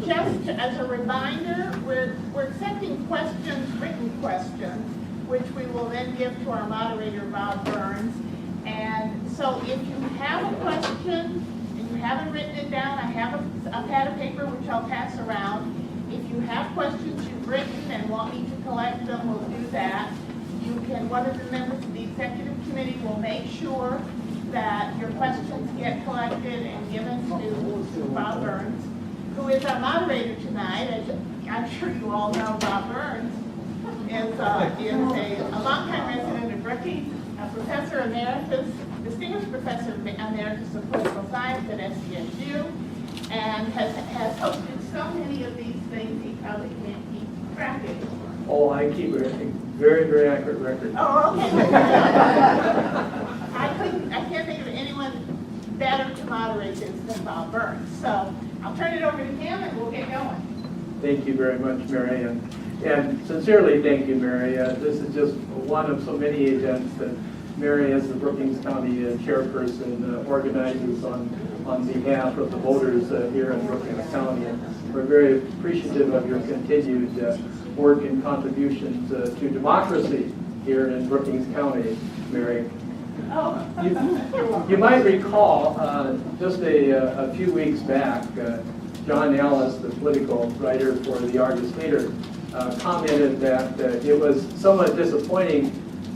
Just as a reminder, we're accepting questions, written questions, which we will then give to our moderator, Bob Burns. And so if you have a question and you haven't written it down, I have a pad of paper which I'll pass around. If you have questions you've written and want me to collect them, we'll do that. You can, one of the members of the executive committee will make sure that your questions get collected and given to Bob Burns, who is our moderator tonight. As I'm sure you all know, Bob Burns is a longtime resident of Brookings, a professor emeritus, distinguished professor emeritus of political science at SCSU, and has hosted so many of these things he probably can't keep track anymore. Oh, I keep a very, very accurate record. Oh, okay. I can't think of anyone better to moderate this than Bob Burns. So I'll turn it over to him and we'll get going. Thank you very much, Mary, and sincerely thank you, Mary. This is just one of so many events that Mary, as the Brookings County chairperson, organizes on behalf of the voters here in Brookings County. And we're very appreciative of your continued work and contributions to democracy here in Brookings County, Mary. You might recall just a few weeks back, John Ellis, the political writer for the Argus Leader, commented that it was somewhat disappointing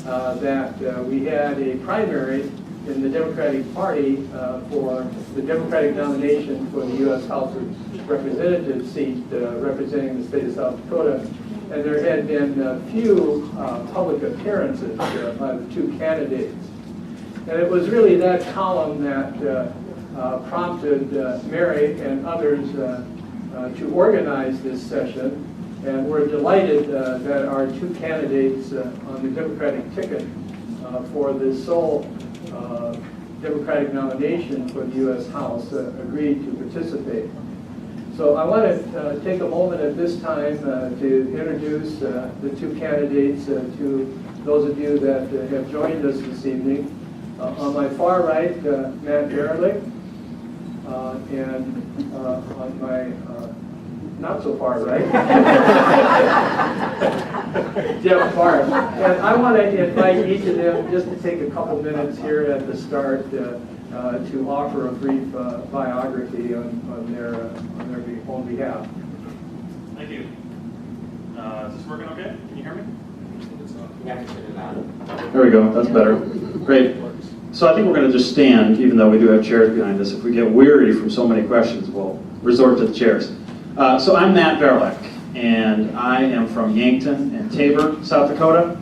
that we had a primary in the Democratic Party for the Democratic nomination for the U.S. House of Representatives seat representing the state of South Dakota, and there had been few public appearances by the two candidates. And it was really that column that prompted Mary and others to organize this session. And we're delighted that our two candidates on the Democratic ticket for the sole Democratic nomination for the U.S. House agreed to participate. So I want to take a moment at this time to introduce the two candidates to those of you that have joined us this evening. On my far right, Matt Ehrlich, and on my not so far right, Jeff Barth. And I want to invite each of them just to take a couple minutes here at the start to offer a brief biography on their own behalf. Thank you. Is this working okay? Can you hear me? There we go. That's better. Great. So I think we're going to just stand, even though we do have chairs behind us. If we get weary from so many questions, we'll resort to the chairs. So I'm Matt Verlick, and I am from Yankton and Tabor, South Dakota.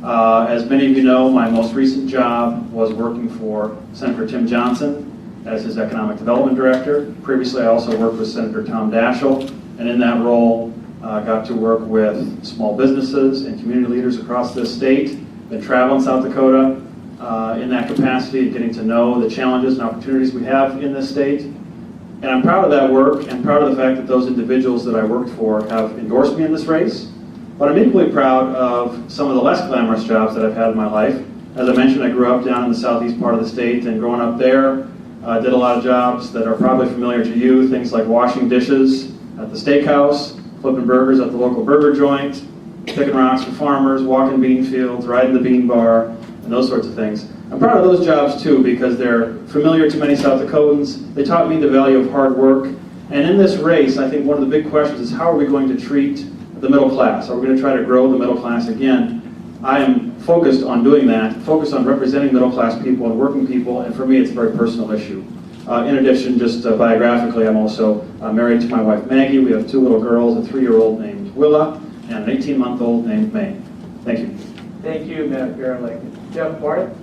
As many of you know, my most recent job was working for Senator Tim Johnson as his Economic Development Director. Previously, I also worked with Senator Tom Daschle, and in that role, got to work with small businesses and community leaders across this state. Been traveling South Dakota in that capacity, getting to know the challenges and opportunities we have in this state. And I'm proud of that work and proud of the fact that those individuals that I worked for have endorsed me in this race. But I'm equally proud of some of the less glamorous jobs that I've had in my life. As I mentioned, I grew up down in the southeast part of the state, and growing up there, I did a lot of jobs that are probably familiar to you, things like washing dishes at the steakhouse, flipping burgers at the local burger joint, picking rocks for farmers, walking bean fields, riding the bean bar, and those sorts of things. I'm proud of those jobs too because they're familiar to many South Dakotans. They taught me the value of hard work. And in this race, I think one of the big questions is how are we going to treat the middle class? Are we going to try to grow the middle class again? I am focused on doing that, focused on representing middle class people and working people, and for me it's a very personal issue. In addition, just biographically, I'm also married to my wife Maggie. We have two little girls, a 3-year-old named Willa and an 18-month-old named May. Thank you. Thank you, Matt Ehrlich. Jeff Barth.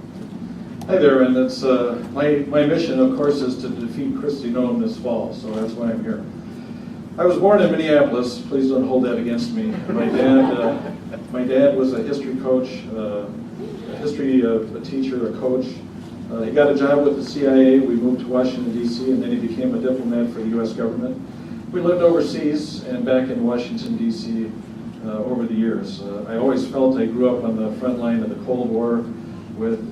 Hi there, and it's my mission, of course, is to defeat Kristi Noem this fall, so that's why I'm here. I was born in Minneapolis. Please don't hold that against me. My dad was a history coach, a teacher, a coach. He got a job with the CIA. We moved to Washington, D.C., and then he became a diplomat for the U.S. government. We lived overseas and back in Washington, D.C. Over the years. I always felt I grew up on the front line of the Cold War with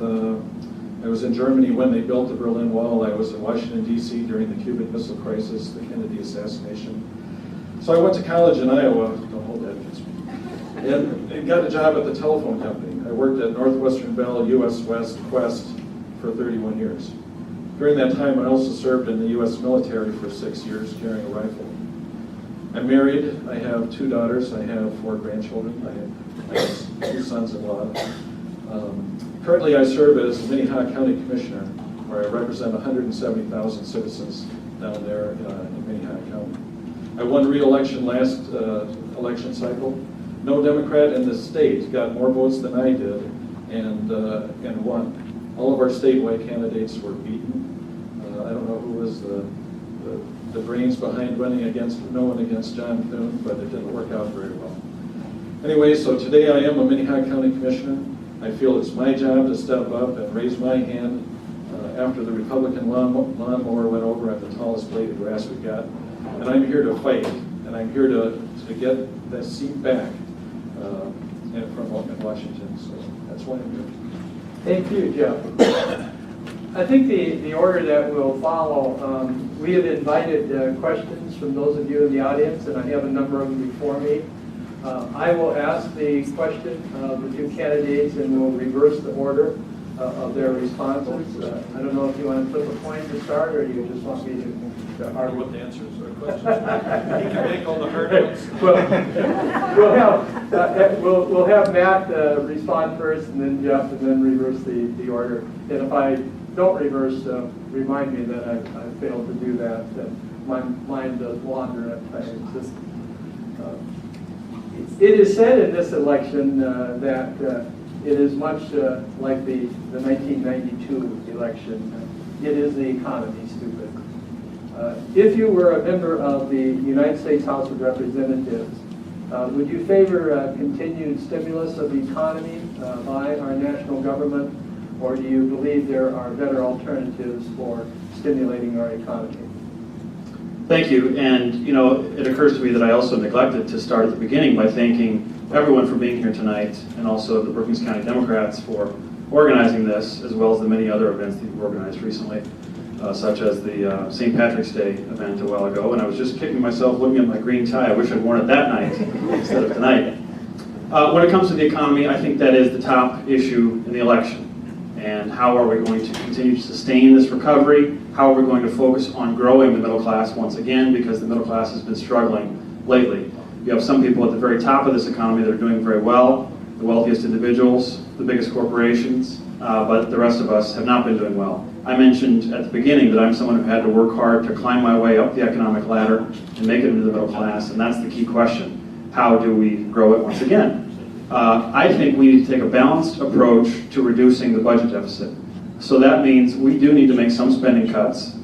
I was in Germany when they built the Berlin Wall. I was in Washington, D.C. during the Cuban Missile Crisis, the Kennedy assassination. So I went to college in Iowa, don't hold that against me, and got a job at the telephone company. I worked at Northwestern Bell, U.S. West, Quest for 31 years. During that time, I also served in the U.S. military for 6 years carrying a rifle. I'm married. I have 2 daughters. I have 4 grandchildren. I have 2 sons-in-law. Currently, I serve as Minnehaha County Commissioner, where I represent 170,000 citizens down there in Minnehaha County. I won re-election last election cycle. No Democrat in the state got more votes than I did and won. All of our statewide candidates were beaten. I don't know who was the brains behind running against John Thune, but it didn't work out very well. Anyway, so today I am a Minnehaha County Commissioner. I feel it's my job to step up and raise my hand. After the Republican lawnmower went over, I'm the tallest blade of grass we got. And I'm here to fight, and I'm here to get that seat back from Washington. So that's why I'm here. Thank you, Jeff. I think the order that will follow, we have invited questions from those of you in the audience, and I have a number of them before me. I will ask the question of the 2 candidates, and we'll reverse the order of their responses. I don't know if you want to flip a coin to start, or you just want me to argue What the answers are questions. He can make all the hard ones. We'll have Matt respond first, and then Jeff, and then reverse the order. And if I don't reverse, remind me that I failed to do that. My mind does wander at times. It is said in this election that it is much like the 1992 election. It is the economy, stupid. If you were a member of the United States House of Representatives, would you favor continued stimulus of the economy by our national government, or do you believe there are better alternatives for stimulating our economy? Thank you. And, it occurs to me that I also neglected to start at the beginning by thanking everyone for being here tonight, and also the Brookings County Democrats for organizing this, as well as the many other events that you've organized recently, such as the St. Patrick's Day event a while ago. And I was just kicking myself looking at my green tie. I wish I'd worn it that night instead of tonight. When it comes to the economy, I think that is the top issue in the election. And how are we going to continue to sustain this recovery? How are we going to focus on growing the middle class once again, because the middle class has been struggling lately. You have some people at the very top of this economy that are doing very well, the wealthiest individuals, the biggest corporations, but the rest of us have not been doing well. I mentioned at the beginning that I'm someone who had to work hard to climb my way up the economic ladder and make it into the middle class, and that's the key question. How do we grow it once again? I think we need to take a balanced approach to reducing the budget deficit. So that means we do need to make some spending cuts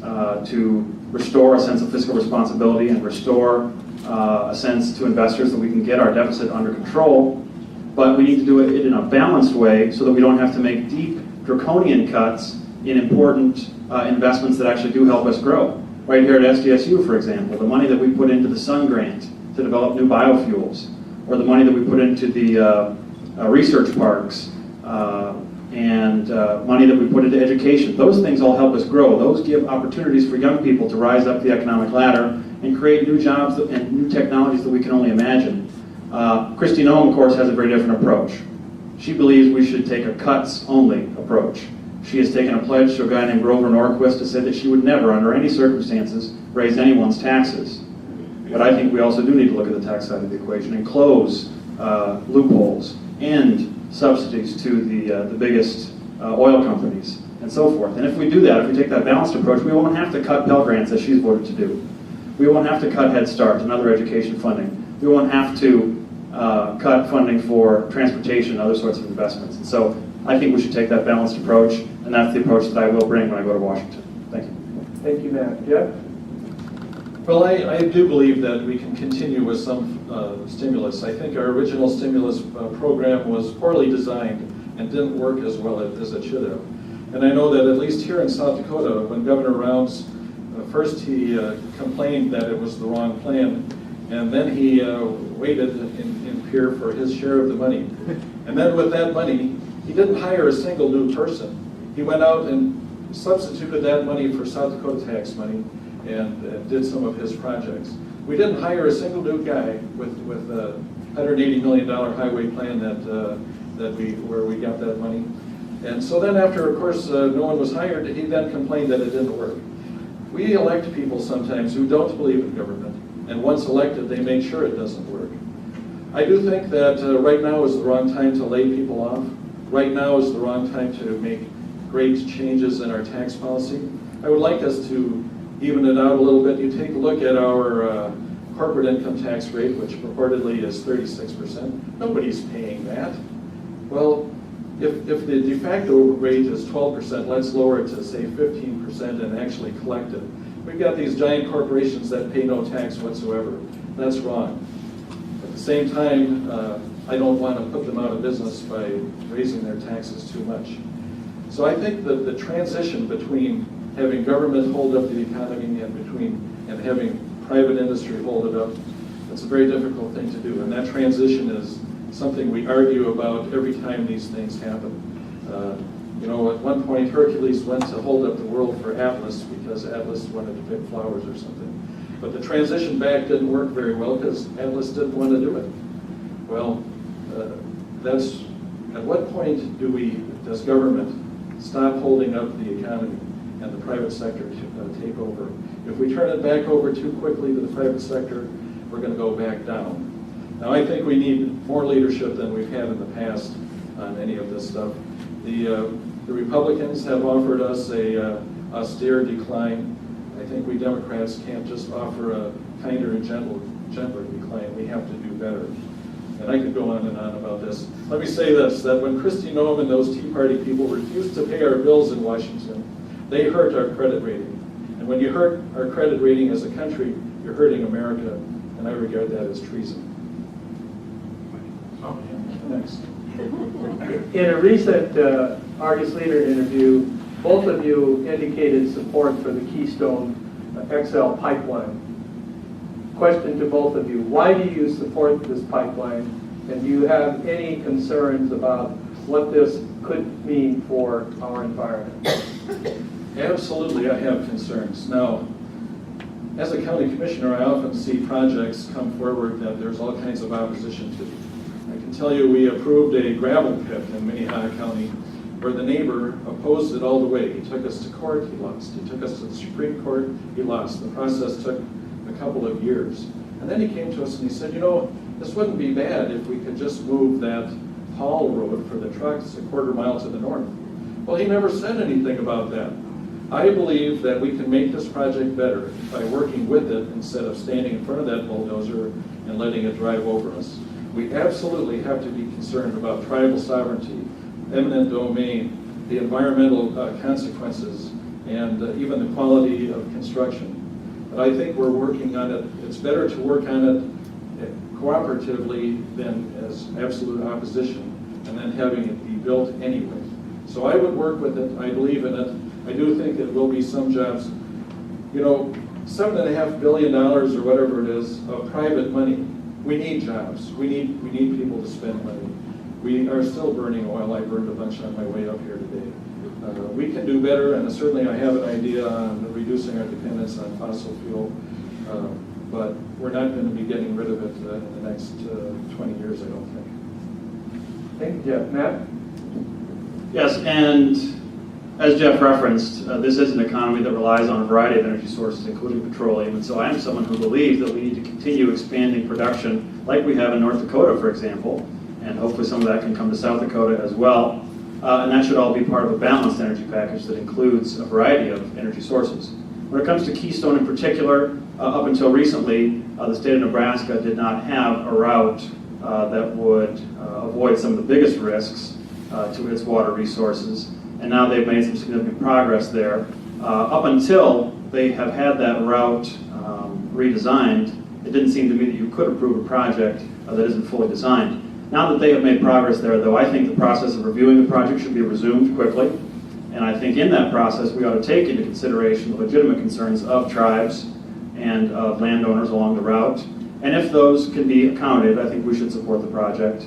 to restore a sense of fiscal responsibility and restore a sense to investors that we can get our deficit under control, but we need to do it in a balanced way so that we don't have to make deep draconian cuts in important investments that actually do help us grow. Right here at SDSU, for example, the money that we put into the Sun Grant to develop new biofuels, or the money that we put into the research parks, and money that we put into education. Those things all help us grow. Those give opportunities for young people to rise up the economic ladder and create new jobs and new technologies that we can only imagine. Kristi Noem, of course, has a very different approach. She believes we should take a cuts-only approach. She has taken a pledge to a guy named Grover Norquist to say that she would never, under any circumstances, raise anyone's taxes. But I think we also do need to look at the tax side of the equation and close loopholes, end subsidies to the biggest oil companies, and so forth. And if we do that, if we take that balanced approach, we won't have to cut Pell Grants as she's voted to do. We won't have to cut Head Start and other education funding. We won't have to cut funding for transportation and other sorts of investments. And so I think we should take that balanced approach, and that's the approach that I will bring when I go to Washington. Thank you. Thank you, Matt. Jeff? Well, I do believe that we can continue with some stimulus. I think our original stimulus program was poorly designed and didn't work as well as it should have. And I know that at least here in South Dakota, when Governor Rounds, first he complained that it was the wrong plan, and then he waited in Pierre for his share of the money. And then with that money, he didn't hire a single new person. he went out and substituted that money for South Dakota tax money and did some of his projects. We didn't hire a single new guy with a $180 million highway plan where we got that money. And so then after, of course, no one was hired, he then complained that it didn't work. We elect people sometimes who don't believe in government, and once elected, they make sure it doesn't work. I do think that right now is the wrong time to lay people off. Right now is the wrong time to make great changes in our tax policy. I would like us to even it out a little bit. You take a look at our corporate income tax rate, which purportedly is 36%. Nobody's paying that. Well, if the de facto rate is 12%, let's lower it to, say, 15% and actually collect it. We've got these giant corporations that pay no tax whatsoever. That's wrong. At the same time, I don't want to put them out of business by raising their taxes too much. So I think that the transition between having government hold up the economy and having private industry hold it up, it's a very difficult thing to do. And that transition is something we argue about every time these things happen. You know, at one point Hercules went to hold up the world for Atlas because Atlas wanted to pick flowers or something. But the transition back didn't work very well because Atlas didn't want to do it. Well, at what point does government stop holding up the economy and the private sector to take over? If we turn it back over too quickly to the private sector, we're going to go back down. Now, I think we need more leadership than we've had in the past on any of this stuff. The Republicans have offered us a austere decline. I think we Democrats can't just offer a kinder and gentler decline. We have to do better. And I could go on and on about this. Let me say this, that when Kristi Noem and those Tea Party people refused to pay our bills in Washington, they hurt our credit rating. And when you hurt our credit rating as a country, you're hurting America, and I regard that as treason. Oh, yeah. Next. In a recent Argus Leader interview, both of you indicated support for the Keystone XL pipeline. Question to both of you, why do you support this pipeline? And do you have any concerns about what this could mean for our environment? Absolutely, I have concerns. Now, as a county commissioner, I often see projects come forward that there's all kinds of opposition to. I can tell you we approved a gravel pit in Minnehaha County where the neighbor opposed it all the way. He took us to court, he lost. He took us to the Supreme Court, he lost. The process took a couple of years. And then he came to us and he said, you know, this wouldn't be bad if we could just move that haul road for the trucks a quarter mile to the north. Well, he never said anything about that. I believe that we can make this project better by working with it instead of standing in front of that bulldozer and letting it drive over us. We absolutely have to be concerned about tribal sovereignty, eminent domain, the environmental consequences, and even the quality of construction. But I think we're working on it. It's better to work on it cooperatively than as absolute opposition and then having it be built anyway. So I would work with it. I believe in it. I do think it will be some jobs. You know, $7.5 billion or whatever it is of private money. We need jobs. We need people to spend money. We are still burning oil. I burned a bunch on my way up here today. We can do better, and certainly I have an idea on reducing our dependence on fossil fuel, but we're not going to be getting rid of it in the next 20 years, I don't think. Thank you, Jeff. Matt? Yes, and as Jeff referenced, this is an economy that relies on a variety of energy sources, including petroleum, and so I am someone who believes that we need to continue expanding production like we have in North Dakota, for example, and hopefully some of that can come to South Dakota as well. And that should all be part of a balanced energy package that includes a variety of energy sources. When it comes to Keystone in particular, up until recently, the state of Nebraska did not have a route that would avoid some of the biggest risks to its water resources. And now they've made some significant progress there. Up until they have had that route redesigned, it didn't seem to me that you could approve a project that isn't fully designed. Now that they have made progress there, though, I think the process of reviewing the project should be resumed quickly. And I think in that process, we ought to take into consideration the legitimate concerns of tribes and of landowners along the route. And if those can be accommodated, I think we should support the project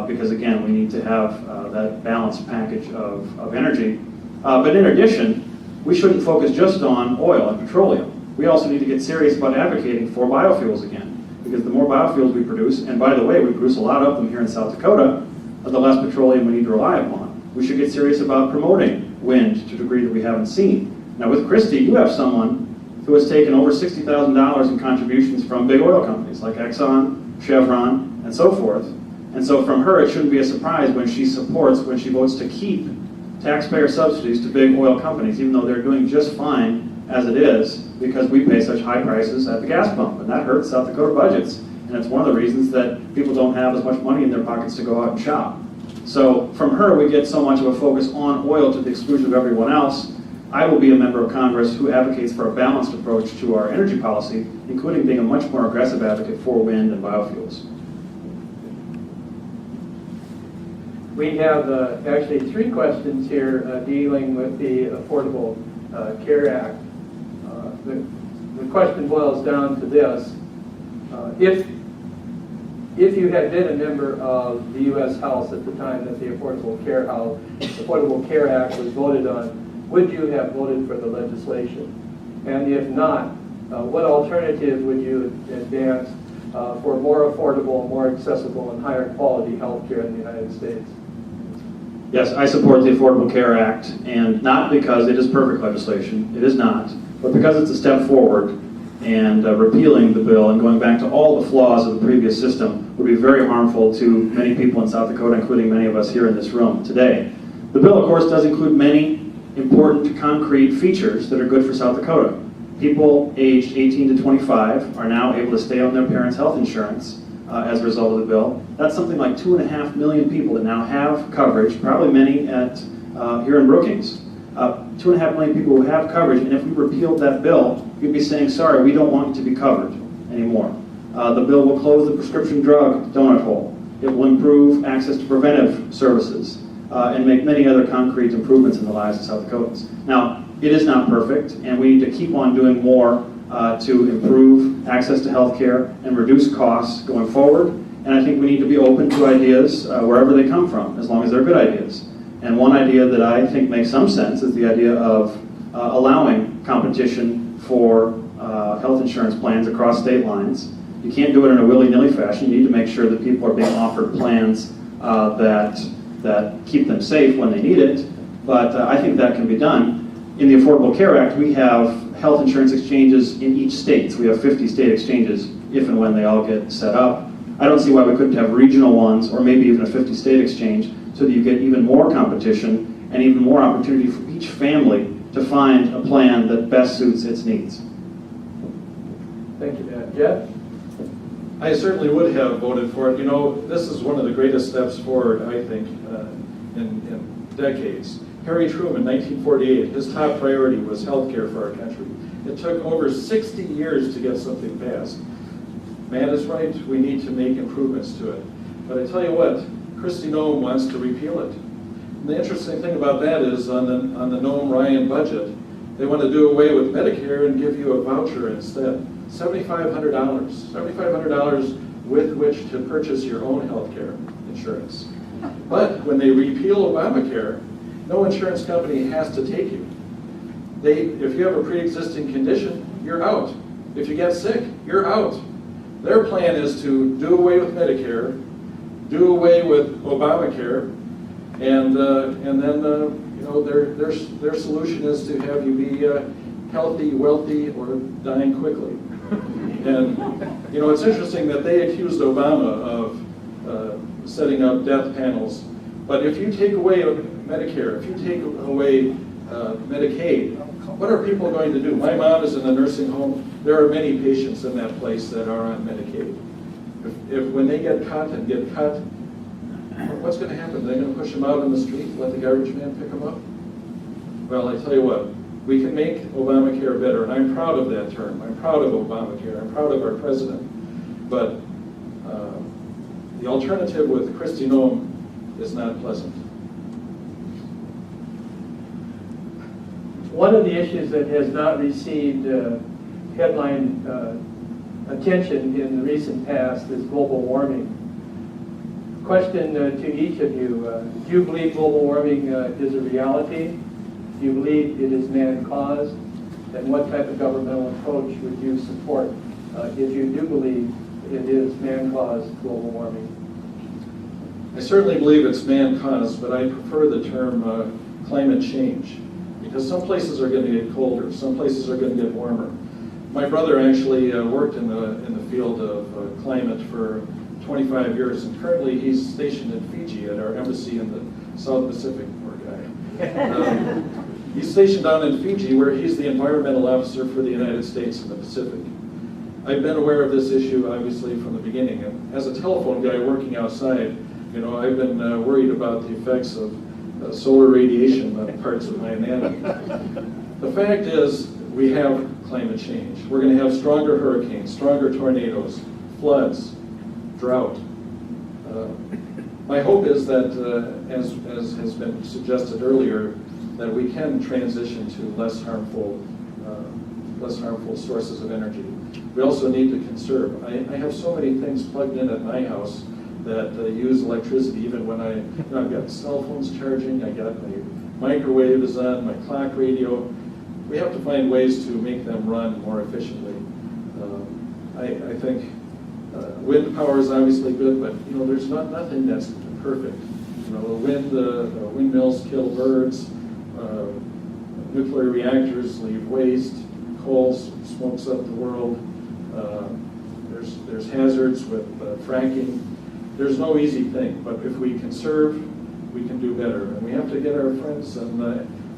because, again, we need to have that balanced package of energy. But in addition, we shouldn't focus just on oil and petroleum. We also need to get serious about advocating for biofuels again, because the more biofuels we produce, and by the way, we produce a lot of them here in South Dakota, the less petroleum we need to rely upon. We should get serious about promoting wind to a degree that we haven't seen. Now with Christy, you have someone who has taken over $60,000 in contributions from big oil companies like Exxon, Chevron, and so forth. And so from her, it shouldn't be a surprise when she votes to keep taxpayer subsidies to big oil companies, even though they're doing just fine as it is, because we pay such high prices at the gas pump, and that hurts South Dakota budgets. And it's one of the reasons that people don't have as much money in their pockets to go out and shop. So from her, we get so much of a focus on oil to the exclusion of everyone else. I will be a member of Congress who advocates for a balanced approach to our energy policy, including being a much more aggressive advocate for wind and biofuels. We have actually 3 questions here dealing with the Affordable Care Act. The question boils down to this. If you had been a member of the U.S. House at the time that the Affordable Care Act was voted on, would you have voted for the legislation? And if not, what alternative would you advance for more affordable, more accessible, and higher quality health care in the United States? Yes, I support the Affordable Care Act, and not because it is perfect legislation, it is not, but because it's a step forward, and repealing the bill and going back to all the flaws of the previous system would be very harmful to many people in South Dakota, including many of us here in this room today. The bill, of course, does include many important concrete features that are good for South Dakota. People aged 18 to 25 are now able to stay on their parents' health insurance as a result of the bill. That's something like 2.5 million people that now have coverage, probably many at here in Brookings. 2.5 million people who have coverage, and if we repealed that bill, you'd be saying, sorry, we don't want you to be covered anymore. The bill will close the prescription drug donut hole. It will improve access to preventive services and make many other concrete improvements in the lives of South Dakotans. Now, it is not perfect, and we need to keep on doing more to improve access to health care and reduce costs going forward. And I think we need to be open to ideas wherever they come from, as long as they're good ideas. And one idea that I think makes some sense is the idea of allowing competition for health insurance plans across state lines. You can't do it in a willy-nilly fashion. You need to make sure that people are being offered plans that keep them safe when they need it. But I think that can be done. In the Affordable Care Act, we have health insurance exchanges in each state. So we have 50 state exchanges if and when they all get set up. I don't see why we couldn't have regional ones, or maybe even a 50-state exchange, so that you get even more competition and even more opportunity for each family to find a plan that best suits its needs. Thank you, Matt. Jeff? I certainly would have voted for it. You know, this is one of the greatest steps forward, I think, in decades. Harry Truman, 1948, his top priority was health care for our country. It took over 60 years to get something passed. Matt is right, we need to make improvements to it. But I tell you what, Kristi Noem wants to repeal it. And the interesting thing about that is on the Noem-Ryan budget, they want to do away with Medicare and give you a voucher instead. $7,500 with which to purchase your own health care insurance. But when they repeal Obamacare, no insurance company has to take you. If you have a pre-existing condition, you're out. If you get sick, you're out. Their plan is to do away with Medicare, do away with Obamacare, and then their solution is to have you be healthy, wealthy, or dying quickly. And it's interesting that they accused Obama of setting up death panels. But if you take away Medicare, if you take away Medicaid, what are people going to do? My mom is in a nursing home. There are many patients in that place that are on Medicaid. If when they get cut, what's going to happen? They're going to push them out on the street, let the garbage man pick them up? Well, I tell you what, we can make Obamacare better, and I'm proud of that term. I'm proud of Obamacare. I'm proud of our president. But the alternative with Kristi Noem is not pleasant. One of the issues that has not received headline attention in the recent past is global warming. Question to each of you, do you believe global warming is a reality? Do you believe it is man-caused? And what type of governmental approach would you support if you do believe it is man-caused global warming? I certainly believe it's man-caused, but I prefer the term climate change, because some places are going to get colder, some places are going to get warmer. My brother actually worked in the field of climate for 25 years, and currently he's stationed in Fiji at our embassy in the South Pacific. Poor guy. He's stationed down in Fiji, where he's the environmental officer for the United States in the Pacific. I've been aware of this issue, obviously, from the beginning. And as a telephone guy working outside, I've been worried about the effects of solar radiation on parts of my anatomy. The fact is, we have climate change. We're going to have stronger hurricanes, stronger tornadoes, floods, drought. My hope is that, as has been suggested earlier, that we can transition to less harmful sources of energy. We also need to conserve. I have so many things plugged in at my house that use electricity, even when I've got cell phones charging, I got my microwave is on, my clock radio. We have to find ways to make them run more efficiently. I think wind power is obviously good, but there's nothing that's perfect. The windmills kill birds, nuclear reactors leave waste, coal smokes up the world. There's hazards with fracking. There's no easy thing, but if we conserve, we can do better. And we have to get our friends and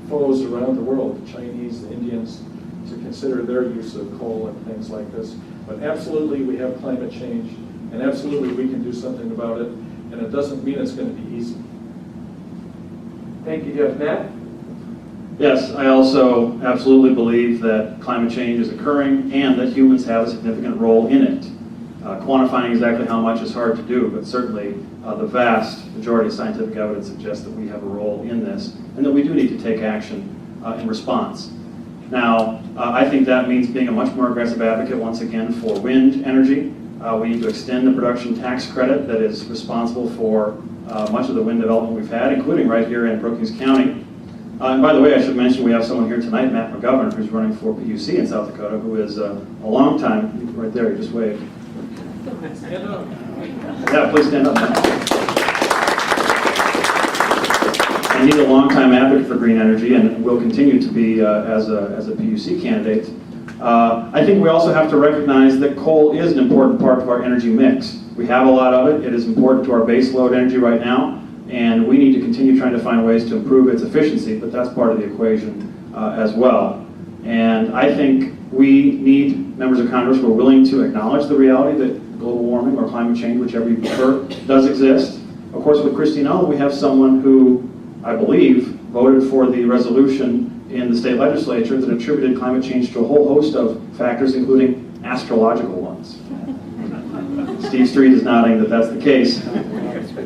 foes around the world, the Chinese, the Indians, to consider their use of coal and things like this. But absolutely, we have climate change, and absolutely, we can do something about it. And it doesn't mean it's going to be easy. Thank you, Jeff. Matt? Yes, I also absolutely believe that climate change is occurring and that humans have a significant role in it. Quantifying exactly how much is hard to do, but certainly the vast majority of scientific evidence suggests that we have a role in this and that we do need to take action in response. Now, I think that means being a much more aggressive advocate once again for wind energy. We need to extend the production tax credit that is responsible for much of the wind development we've had, including right here in Brookings County. And by the way, I should mention we have someone here tonight, Matt McGovern, who's running for PUC in South Dakota, who is a long time, right there, he just waved. Yeah, please stand up. And he's a longtime advocate for green energy and will continue to be as a PUC candidate. I think we also have to recognize that coal is an important part of our energy mix. We have a lot of it. It is important to our base load energy right now, and we need to continue trying to find ways to improve its efficiency, but that's part of the equation as well. And I think we need members of Congress who are willing to acknowledge the reality that global warming or climate change, whichever you prefer, does exist. Of course, with Kristi Noem, we have someone who, I believe, voted for the resolution in the state legislature that attributed climate change to a whole host of factors, including astrological ones. Steve Street is nodding that that's the case.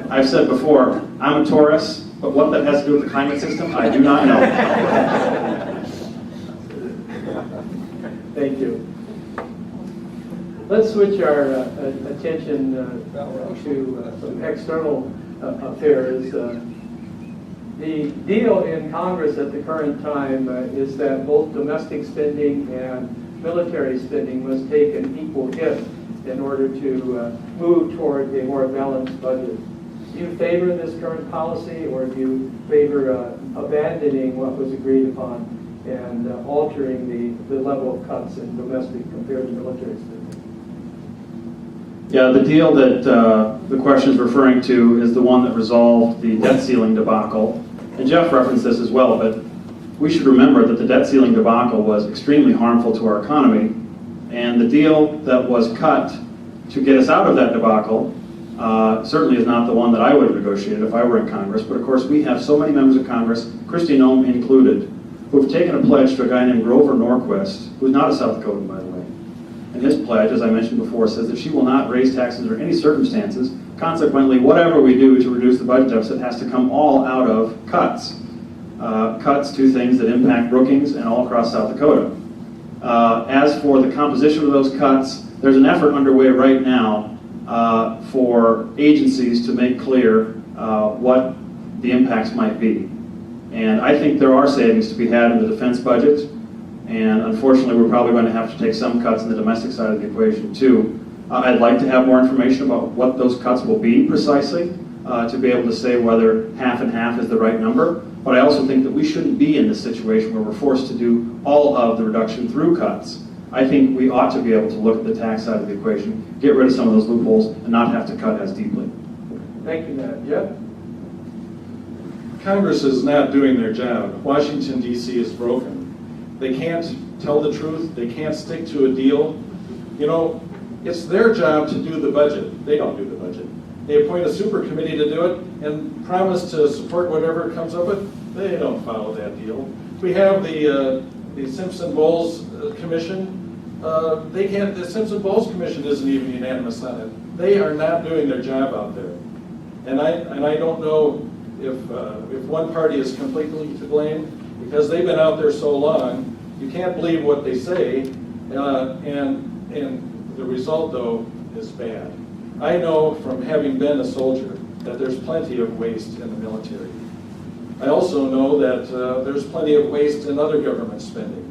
I've said before, I'm a Taurus, but what that has to do with the climate system, I do not know. Thank you. Let's switch our attention to some external affairs. The deal in Congress at the current time is that both domestic spending and military spending must take an equal hit in order to move toward a more balanced budget. Do you favor this current policy, or do you favor abandoning what was agreed upon and altering the level of cuts in domestic compared to military spending? Yeah, the deal that the question is referring to is the one that resolved the debt ceiling debacle. And Jeff referenced this as well, but we should remember that the debt ceiling debacle was extremely harmful to our economy, and the deal that was cut to get us out of that debacle certainly is not the one that I would have negotiated if I were in Congress. But of course, we have so many members of Congress, Kristi Noem included, who have taken a pledge to a guy named Grover Norquist, who's not a South Dakotan, by the way. And his pledge, as I mentioned before, says that she will not raise taxes under any circumstances. Consequently, whatever we do to reduce the budget deficit has to come all out of cuts. Cuts to things that impact Brookings and all across South Dakota. As for the composition of those cuts, there's an effort underway right now for agencies to make clear what the impacts might be. And I think there are savings to be had in the defense budget. And unfortunately, we're probably going to have to take some cuts in the domestic side of the equation too. I'd like to have more information about what those cuts will be precisely to be able to say whether half and half is the right number. But I also think that we shouldn't be in this situation where we're forced to do all of the reduction through cuts. I think we ought to be able to look at the tax side of the equation, get rid of some of those loopholes, and not have to cut as deeply. Thank you, Matt. Jeff? Congress is not doing their job. Washington, D.C. is broken. They can't tell the truth. They can't stick to a deal. You know, it's their job to do the budget. They don't do the budget. They appoint a super committee to do it and promise to support whatever it comes up with. They don't follow that deal. We have the Simpson-Bowles Commission. The Simpson-Bowles Commission isn't even unanimous on it. They are not doing their job out there. And I don't know if one party is completely to blame, because they've been out there so long. You can't believe what they say, and the result, though, is bad. I know from having been a soldier that there's plenty of waste in the military. I also know that there's plenty of waste in other government spending.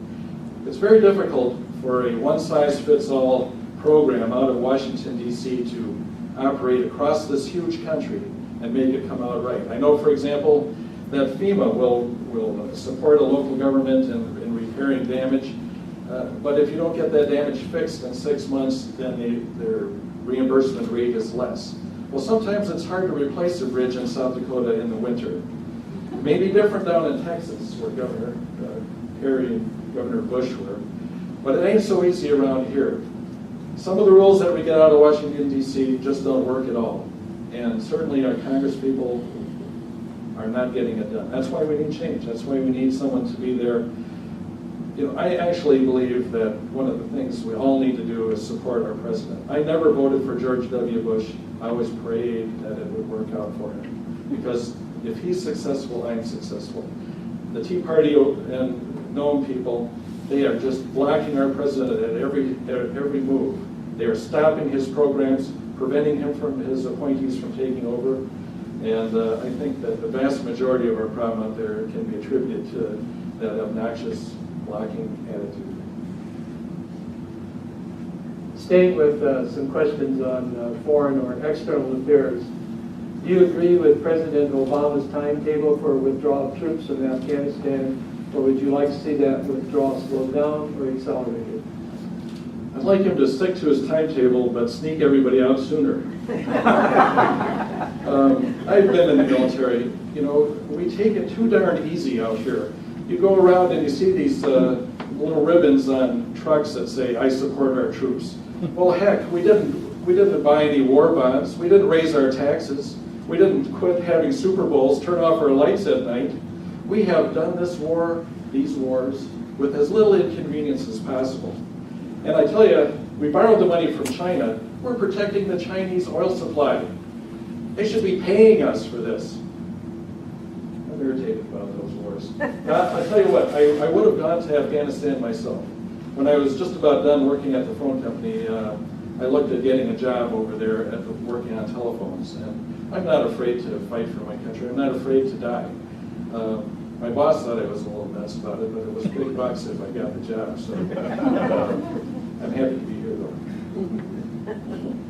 It's very difficult for a one-size-fits-all program out of Washington, D.C. to operate across this huge country and make it come out right. I know, for example, that FEMA will support a local government in repairing damage, but if you don't get that damage fixed in 6 months, then their reimbursement rate is less. Well, sometimes it's hard to replace a bridge in South Dakota in the winter. Maybe different down in Texas, where Governor Perry and Governor Bush were, but it ain't so easy around here. Some of the rules that we get out of Washington, D.C. just don't work at all. And certainly our Congress people are not getting it done. That's why we need change. That's why we need someone to be there. You know, I actually believe that one of the things we all need to do is support our president. I never voted for George W. Bush. I always prayed that it would work out for him. Because if he's successful, I'm successful. The Tea Party and Nome people, they are just blocking our president at every move. They are stopping his programs, preventing him from his appointees from taking over. And I think that the vast majority of our problem out there can be attributed to that obnoxious blocking attitude. Staying with some questions on foreign or external affairs, do you agree with President Obama's timetable for withdrawal of troops from Afghanistan, or would you like to see that withdrawal slowed down or accelerated? I'd like him to stick to his timetable, but sneak everybody out sooner. I've been in the military. You know, we take it too darn easy out here. You go around and you see these little ribbons on trucks that say, "I support our troops." Well, heck, we didn't buy any war bonds. We didn't raise our taxes. We didn't quit having Super Bowls, turn off our lights at night. We have done these wars, with as little inconvenience as possible. And I tell you, we borrowed the money from China. We're protecting the Chinese oil supply. They should be paying us for this. I'm irritated about those wars. I tell you what, I would have gone to Afghanistan myself. When I was just about done working at the phone company, I looked at getting a job over there working on telephones. And I'm not afraid to fight for my country. I'm not afraid to die. My boss thought I was a little nuts about it, but it was big bucks if I got the job. So I'm happy to be here, though.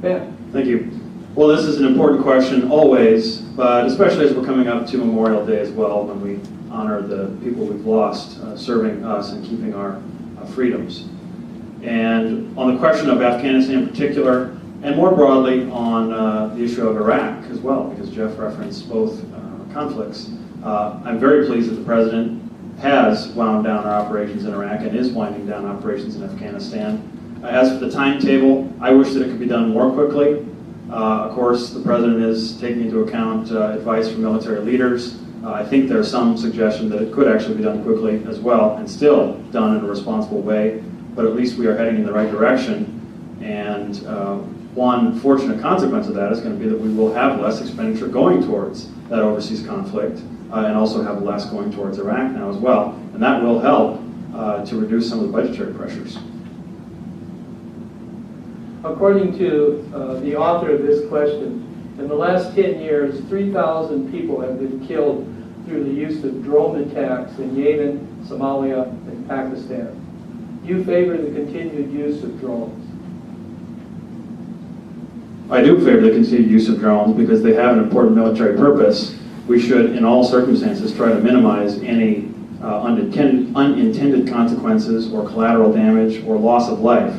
Ben? Thank you. Well, this is an important question always, but especially as we're coming up to Memorial Day as well, when we honor the people we've lost serving us and keeping our freedoms. And on the question of Afghanistan in particular, and more broadly on the issue of Iraq as well, because Jeff referenced both conflicts, I'm very pleased that the President has wound down our operations in Iraq and is winding down operations in Afghanistan. As for the timetable, I wish that it could be done more quickly. Of course, the President is taking into account advice from military leaders. I think there's some suggestion that it could actually be done quickly as well and still done in a responsible way, but at least we are heading in the right direction. And one fortunate consequence of that is going to be that we will have less expenditure going towards that overseas conflict and also have less going towards Iraq now as well. And that will help to reduce some of the budgetary pressures. According to the author of this question, in the last 10 years, 3,000 people have been killed through the use of drone attacks in Yemen, Somalia, and Pakistan. Do you favor the continued use of drones? I do favor the continued use of drones because they have an important military purpose. We should, in all circumstances, try to minimize any unintended consequences or collateral damage or loss of life.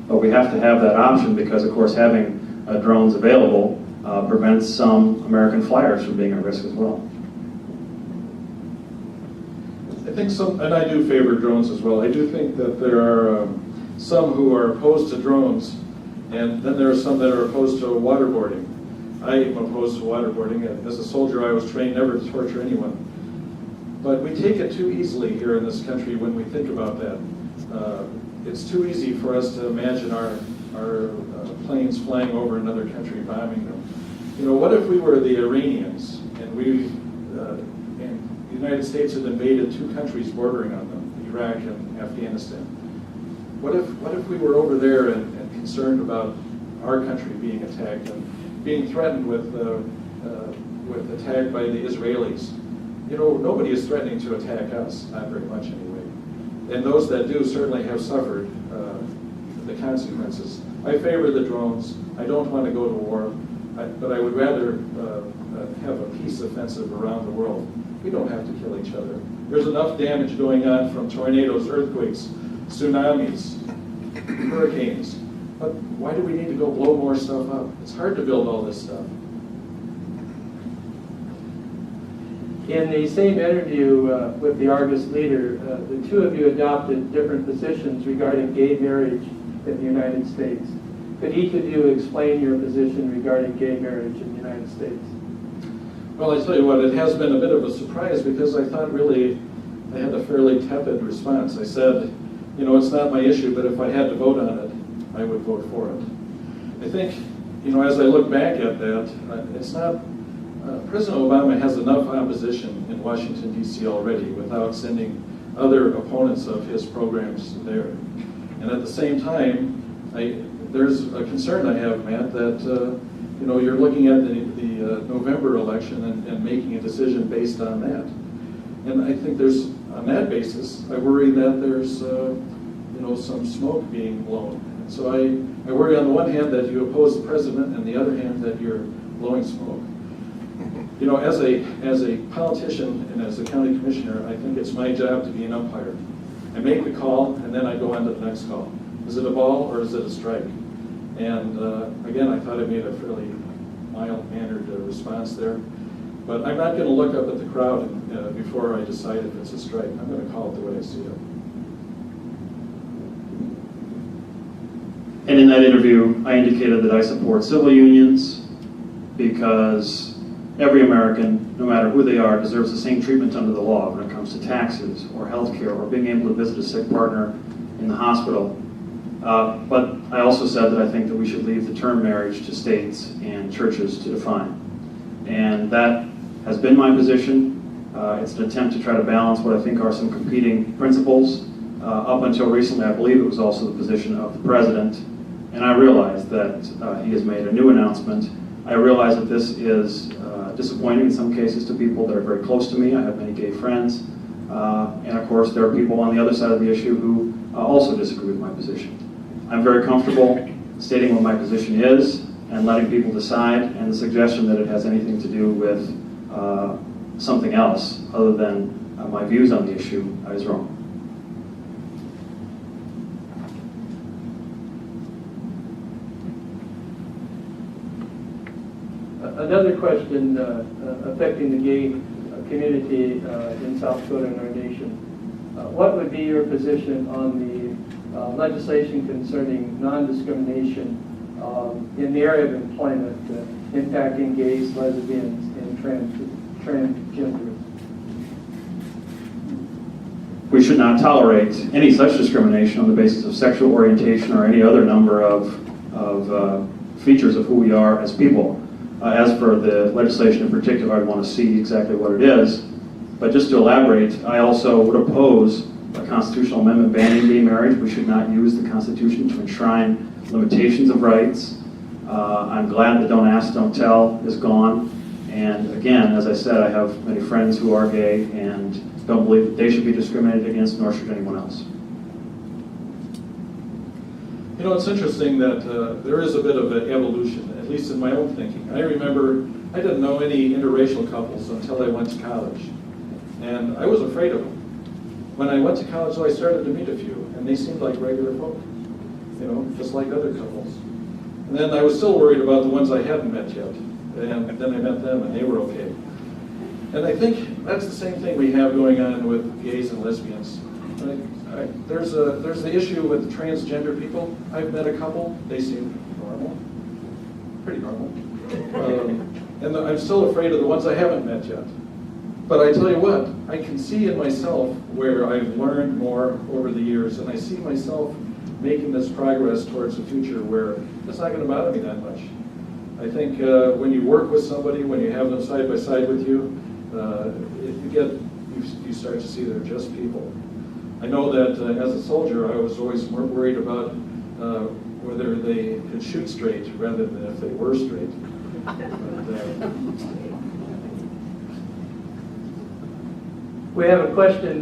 But we have to have that option because, of course, having drones available prevents some American flyers from being at risk as well. I think some, and I do favor drones as well. I do think that there are some who are opposed to drones, and then there are some that are opposed to waterboarding. I am opposed to waterboarding. As a soldier, I was trained never to torture anyone. But we take it too easily here in this country when we think about that. It's too easy for us to imagine our planes flying over another country, bombing them. You know, what if we were the Iranians and the United States had invaded two countries bordering on them, Iraq and Afghanistan? What if we were over there and concerned about our country being attacked and being threatened with attack by the Israelis? You know, nobody is threatening to attack us, not very much anyway. And those that do certainly have suffered the consequences. I favor the drones. I don't want to go to war, but I would rather have a peace offensive around the world. We don't have to kill each other. There's enough damage going on from tornadoes, earthquakes, tsunamis, hurricanes. But why do we need to go blow more stuff up? It's hard to build all this stuff. In the same interview with the Argus leader, the two of you adopted different positions regarding gay marriage in the United States. Could each of you explain your position regarding gay marriage in the United States? Well, I tell you what, it has been a bit of a surprise because I thought really I had a fairly tepid response. I said, you know, it's not my issue, but if I had to vote on it, I would vote for it. I think, you know, as I look back at that, it's not, President Obama has enough opposition in Washington, D.C. already without sending other opponents of his programs there. And at the same time, there's a concern I have, Matt, that you know, you're looking at the November election and making a decision based on that. And I think there's, on that basis, I worry that there's you know, some smoke being blown. And so I worry on the one hand that you oppose the president, and the other hand that you're blowing smoke. You know, as a politician and as a county commissioner, I think it's my job to be an umpire. I make the call, and then I go on to the next call. Is it a ball or is it a strike? And again, I thought I made a fairly mild-mannered response there. But I'm not going to look up at the crowd before I decide if it's a strike. I'm going to call it the way I see it. And in that interview, I indicated that I support civil unions because every American, no matter who they are, deserves the same treatment under the law when it comes to taxes or health care or being able to visit a sick partner in the hospital. But I also said that I think that we should leave the term marriage to states and churches to define. And that has been my position. It's an attempt to try to balance what I think are some competing principles. Up until recently, I believe it was also the position of the president. And I realize that he has made a new announcement. I realize that this is disappointing in some cases to people that are very close to me. I have many gay friends. And of course, there are people on the other side of the issue who also disagree with my position. I'm very comfortable stating what my position is and letting people decide, and the suggestion that it has anything to do with something else other than my views on the issue is wrong. Another question affecting the gay community in South Dakota and our nation. What would be your position on the legislation concerning non-discrimination in the area of employment impacting gays, lesbians, and transgenders? We should not tolerate any such discrimination on the basis of sexual orientation or any other number of features of who we are as people. As for the legislation in particular, I'd want to see exactly what it is. But just to elaborate, I also would oppose a constitutional amendment banning gay marriage. We should not use the Constitution to enshrine limitations of rights. I'm glad that Don't Ask, Don't Tell is gone. And again, as I said, I have many friends who are gay and don't believe that they should be discriminated against, nor should anyone else. You know, it's interesting that there is a bit of an evolution, at least in my own thinking. I remember I didn't know any interracial couples until I went to college, and I was afraid of them. When I went to college, though, I started to meet a few, and they seemed like regular folk, you know, just like other couples. And then I was still worried about the ones I hadn't met yet, and then I met them, and they were okay. And I think that's the same thing we have going on with gays and lesbians. There's the issue with transgender people. I've met a couple, they seem normal, pretty normal. And I'm still afraid of the ones I haven't met yet. But I tell you what, I can see in myself where I've learned more over the years, and I see myself making this progress towards a future where it's not going to bother me that much. I think when you work with somebody, when you have them side by side with you, you start to see they're just people. I know that as a soldier, I was always more worried about whether they could shoot straight rather than if they were straight. We have a question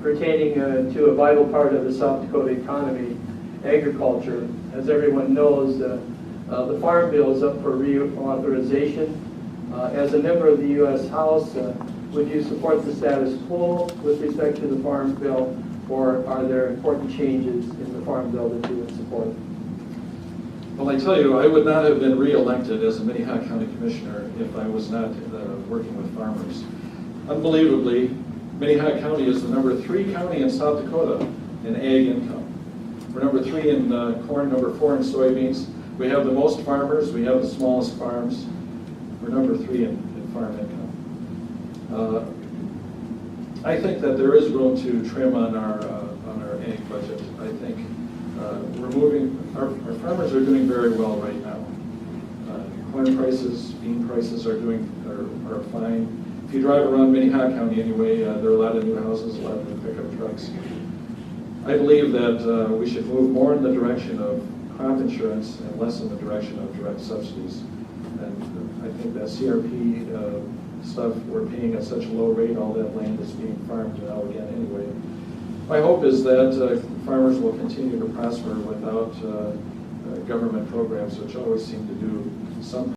pertaining to a vital part of the South Dakota economy, agriculture. As everyone knows, the Farm Bill is up for reauthorization. As a member of the U.S. House, would you support the status quo with respect to the Farm Bill, or are there important changes in the Farm Bill that you would support? Well, I tell you, I would not have been re-elected as a Minnehaha County Commissioner if I was not working with farmers. Unbelievably, Minnehaha County is the number 3 county in South Dakota in ag income. We're number 3 in corn, number 4 in soybeans. We have the most farmers, we have the smallest farms. We're number 3 in farm income. I think that there is room to trim on our ag budget. I think our farmers are doing very well right now. Corn prices, bean prices are fine. If you drive around Minnehaha County anyway, there are a lot of new houses, a lot of new pickup trucks. I believe that we should move more in the direction of crop insurance and less in the direction of direct subsidies. And I think that CRP stuff we're paying at such a low rate, all that land is being farmed now again anyway. My hope is that farmers will continue to prosper without government programs, which always seem to do something.